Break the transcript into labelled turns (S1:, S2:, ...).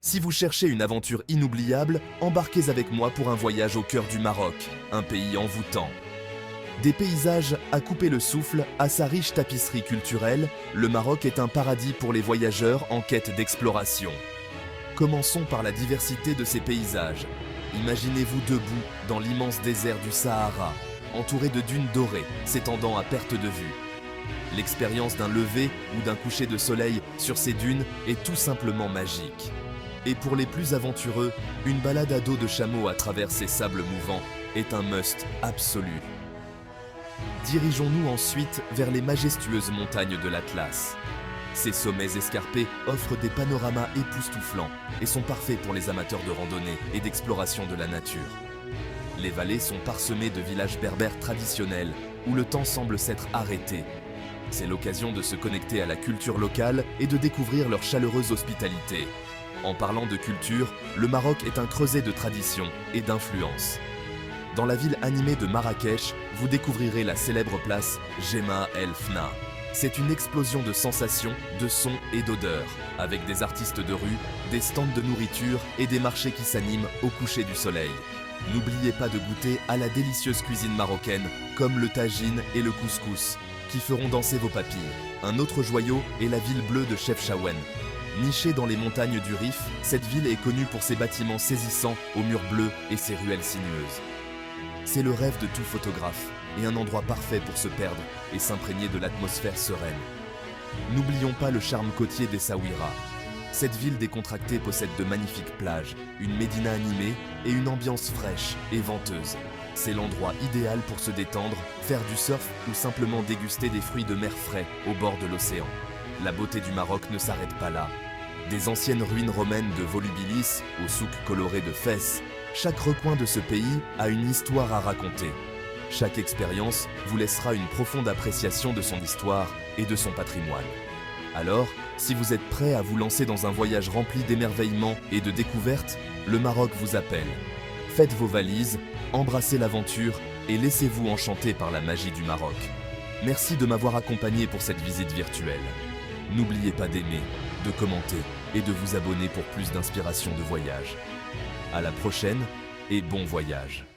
S1: Si vous cherchez une aventure inoubliable, embarquez avec moi pour un voyage au cœur du Maroc, un pays envoûtant. Des paysages à couper le souffle à sa riche tapisserie culturelle, le Maroc est un paradis pour les voyageurs en quête d'exploration. Commençons par la diversité de ses paysages. Imaginez-vous debout dans l'immense désert du Sahara, entouré de dunes dorées s'étendant à perte de vue. L'expérience d'un lever ou d'un coucher de soleil sur ces dunes est tout simplement magique. Et pour les plus aventureux, une balade à dos de chameau à travers ces sables mouvants est un must absolu. Dirigeons-nous ensuite vers les majestueuses montagnes de l'Atlas. Ces sommets escarpés offrent des panoramas époustouflants et sont parfaits pour les amateurs de randonnée et d'exploration de la nature. Les vallées sont parsemées de villages berbères traditionnels où le temps semble s'être arrêté. C'est l'occasion de se connecter à la culture locale et de découvrir leur chaleureuse hospitalité. En parlant de culture, le Maroc est un creuset de traditions et d'influences. Dans la ville animée de Marrakech, vous découvrirez la célèbre place Jemaa El Fna. C'est une explosion de sensations, de sons et d'odeurs, avec des artistes de rue, des stands de nourriture et des marchés qui s'animent au coucher du soleil. N'oubliez pas de goûter à la délicieuse cuisine marocaine, comme le tagine et le couscous, qui feront danser vos papilles. Un autre joyau est la ville bleue de Chefchaouen. Nichée dans les montagnes du Rif, cette ville est connue pour ses bâtiments saisissants aux murs bleus et ses ruelles sinueuses. C'est le rêve de tout photographe et un endroit parfait pour se perdre et s'imprégner de l'atmosphère sereine. N'oublions pas le charme côtier d'Essaouira. Cette ville décontractée possède de magnifiques plages, une médina animée et une ambiance fraîche et venteuse. C'est l'endroit idéal pour se détendre, faire du surf ou simplement déguster des fruits de mer frais au bord de l'océan. La beauté du Maroc ne s'arrête pas là. Des anciennes ruines romaines de Volubilis au souk coloré de Fès, chaque recoin de ce pays a une histoire à raconter. Chaque expérience vous laissera une profonde appréciation de son histoire et de son patrimoine. Alors, si vous êtes prêt à vous lancer dans un voyage rempli d'émerveillements et de découvertes, le Maroc vous appelle. Faites vos valises, embrassez l'aventure et laissez-vous enchanter par la magie du Maroc. Merci de m'avoir accompagné pour cette visite virtuelle. N'oubliez pas d'aimer, de commenter et de vous abonner pour plus d'inspiration de voyage. À la prochaine et bon voyage.